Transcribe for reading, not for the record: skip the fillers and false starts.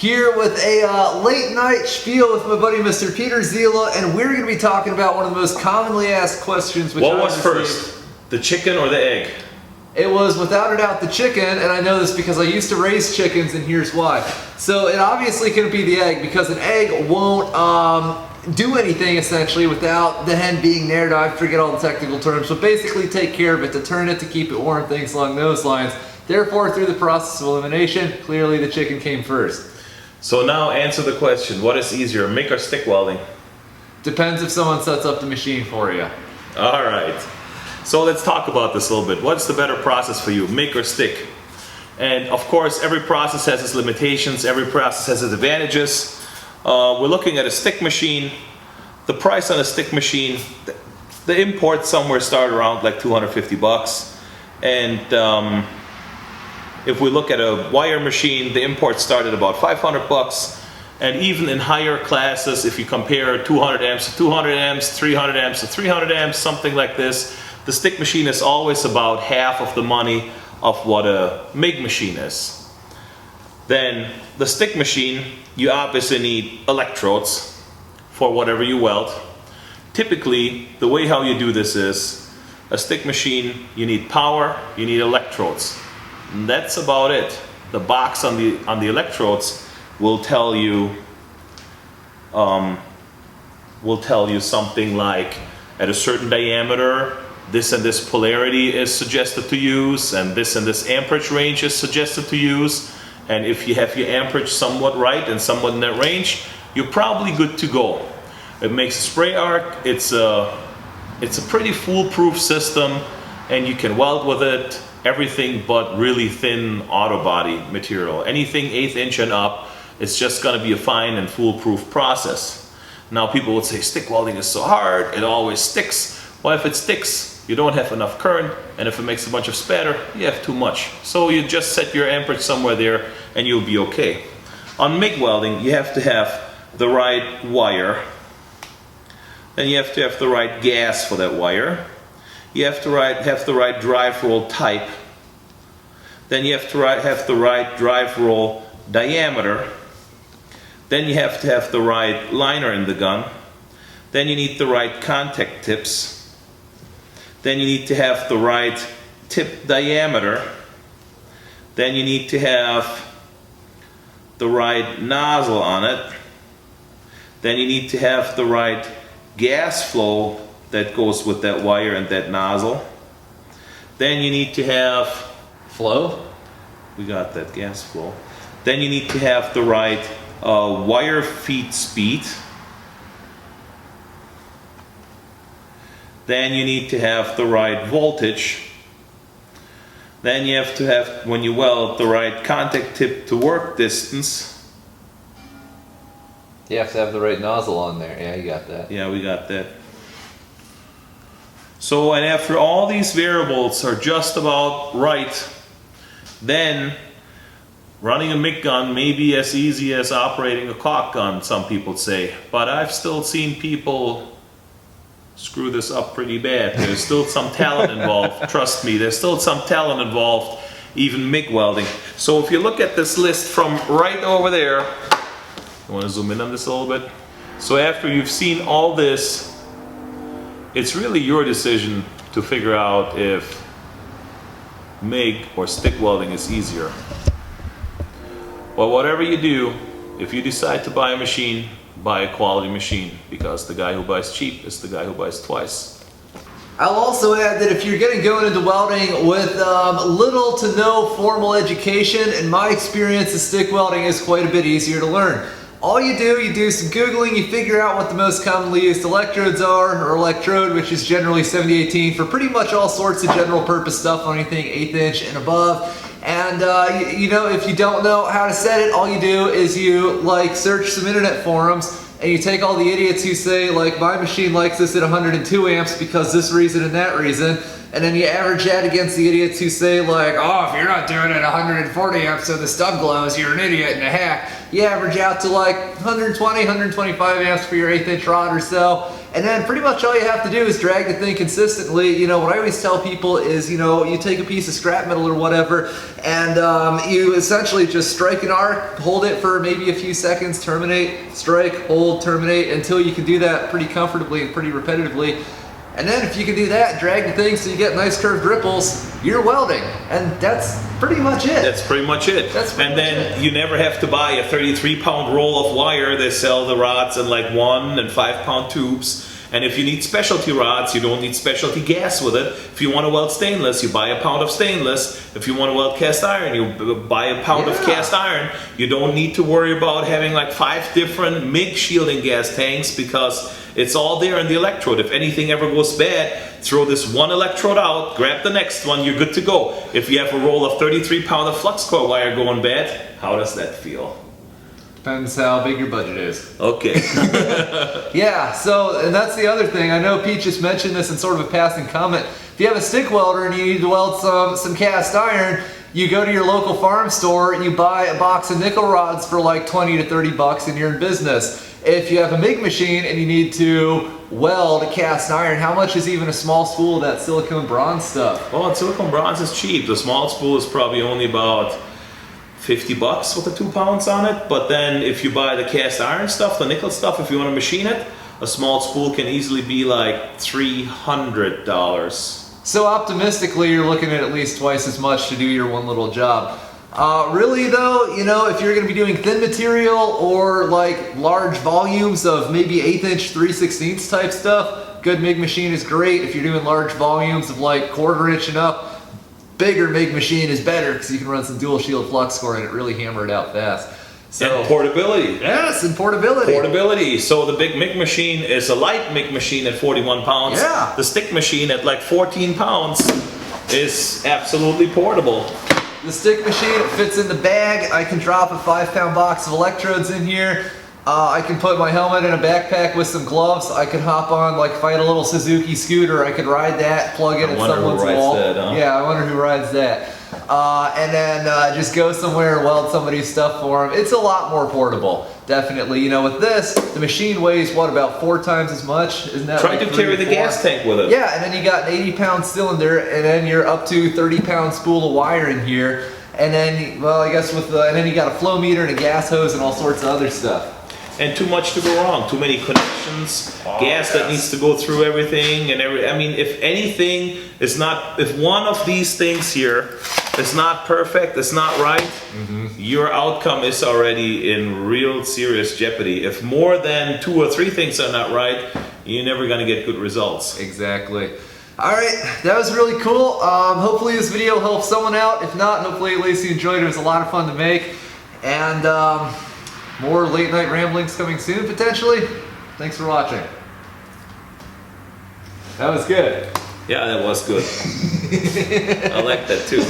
here with a late night spiel with my buddy Mr. Peter ZILA, and we're going to be talking about one of the most commonly asked questions. What was first, the chicken or the egg? It was without a doubt the chicken, and I know this because I used to raise chickens, and here's why. So it obviously couldn't be the egg, because an egg won't do anything essentially without the hen being there to, I forget all the technical terms, but basically take care of it, to turn it, to keep it warm, things along those lines. Therefore, through the process of elimination, clearly the chicken came first. So now answer the question, what is easier, MIG or stick welding? Depends if someone sets up the machine for you. All right. So let's talk about this a little bit. What's the better process for you, MIG or stick? And of course, every process has its limitations, every process has its advantages. We're looking at a stick machine. The price on a stick machine, the import somewhere start around like 250 bucks. And if we look at a wire machine, the import started about 500 bucks. And even in higher classes, if you compare 200 amps to 200 amps, 300 amps to 300 amps, something like this, the stick machine is always about half of the money of what a MIG machine is. Then the stick machine, you obviously need electrodes for whatever you weld. Typically, the way how you do this is, a stick machine, you need power, you need electrodes. And that's about it. The box on the electrodes will tell you something like, at a certain diameter, this and this polarity is suggested to use, and this amperage range is suggested to use. And if you have your amperage somewhat right and somewhat in that range, you're probably good to go. It makes a spray arc. It's a pretty foolproof system, and you can weld with it everything but really thin auto body material. Anything 1/8 inch and up, it's just going to be a fine and foolproof process. Now people would say stick welding is so hard, it always sticks. Well, if it sticks, you don't have enough current, and if it makes a bunch of spatter, you have too much. So you just set your amperage somewhere there and you'll be okay. On MIG welding, you have to have the right wire. Then you have to have the right gas for that wire. You have to have the right drive roll type. Then you have to have the right drive roll diameter. Then you have to have the right liner in the gun. Then you need the right contact tips. Then you need to have the right tip diameter. Then you need to have the right nozzle on it. Then you need to have the right gas flow that goes with that wire and that nozzle. Then you need to have flow. We got that gas flow. Then you need to have the right wire feed speed. Then you need to have the right voltage. Then you have to have, when you weld, the right contact tip to work distance. You have to have the right nozzle on there. Yeah, you got that. Yeah, we got that. So, and after all these variables are just about right, then running a MIG gun may be as easy as operating a caulk gun, some people say. But I've still seen people screw this up pretty bad. There's still some talent involved. Trust me, there's still some talent involved, even MIG welding. So if you look at this list from right over there, you want to zoom in on this a little bit? So after you've seen all this, it's really your decision to figure out if MIG or stick welding is easier. Well, whatever you do, if you decide to buy a machine, buy a quality machine, because the guy who buys cheap is the guy who buys twice. I'll also add that if you're getting going into welding with little to no formal education, in my experience, the stick welding is quite a bit easier to learn. All you do some Googling, you figure out what the most commonly used electrodes are, or electrode, which is generally 7018 for pretty much all sorts of general purpose stuff on anything 1/8 inch and above. And you know, if you don't know how to set it, all you do is you search some internet forums, and you take all the idiots who say like, my machine likes this at 102 amps because this reason and that reason, and then you average that against the idiots who say like, oh, if you're not doing it at 140 amps so the stub glows, you're an idiot and a hack. You average out to like 120, 125 amps for your 1/8 inch rod or so, And then pretty much all you have to do is drag the thing consistently. You know, what I always tell people is, you know, you take a piece of scrap metal or whatever, and you essentially just strike an arc, hold it for maybe a few seconds, terminate, strike, hold, terminate, until you can do that pretty comfortably and pretty repetitively. And then if you can do that, drag the thing so you get nice curved ripples, you're welding. And that's pretty much it. That's pretty much it. And then you never have to buy a 33-pound roll of wire. They sell the rods in like 1 and 5-pound tubes. And if you need specialty rods, you don't need specialty gas with it. If you want to weld stainless, you buy a pound of stainless. If you want to weld cast iron, you buy a pound of cast iron. You don't need to worry about having like 5 different MIG shielding gas tanks, because it's all there in the electrode. If anything ever goes bad, throw this one electrode out, grab the next one, you're good to go. If you have a roll of 33-pound of flux core wire going bad, how does that feel? Depends how big your budget is. Okay. Yeah, so, and that's the other thing. I know Pete just mentioned this in sort of a passing comment. If you have a stick welder and you need to weld some cast iron, you go to your local farm store and you buy a box of nickel rods for like 20 to 30 bucks and you're in business. If you have a MIG machine and you need to weld a cast iron, how much is even a small spool of that silicone bronze stuff? Well, silicone bronze is cheap. The small spool is probably only about 50 bucks with the 2 pounds on it. But then if you buy the cast iron stuff, the nickel stuff, if you want to machine it, a small spool can easily be like $300. So optimistically, you're looking at least twice as much to do your one little job. Really though, you know, if you're going to be doing thin material or like large volumes of maybe 1/8 inch, 3/16 type stuff, good MIG machine is great. If you're doing large volumes of like 1/4 inch and up, bigger MIG machine is better because you can run some dual shield flux core and it really hammer it out fast. So, and portability. Yes, and portability. Portability. So the big MIG machine is a light MIG machine at 41 pounds. Yeah. The stick machine at like 14 pounds is absolutely portable. The stick machine, it fits in the bag. I can drop a 5-pound box of electrodes in here. I can put my helmet in a backpack with some gloves. I can hop on, like if I had a little Suzuki scooter, I could ride that, plug it at someone's wall. That, huh? Yeah, I wonder who rides that. And then just go somewhere and weld somebody's stuff for them. It's a lot more portable, definitely. You know, with this, the machine weighs, what, about 4 times as much? Isn't that Try like to carry the gas tank with it. Yeah, and then you got an 80-pound cylinder, and then you're up to 30-pound spool of wire in here. And then, well, I guess with the, and then you got a flow meter and a gas hose and all sorts of other stuff. And too much to go wrong. Too many connections, gas that needs to go through everything, and I mean, if anything is not, if one of these things here is not perfect, it's not right, your outcome is already in real serious jeopardy. If more than 2 or 3 things are not right, you're never going to get good results. Exactly. All right, that was really cool. Hopefully this video helped someone out. If not, hopefully at least you enjoyed it. It was a lot of fun to make. And more late night ramblings coming soon, potentially. Thanks for watching. That was good. Yeah, that was good. I like that too.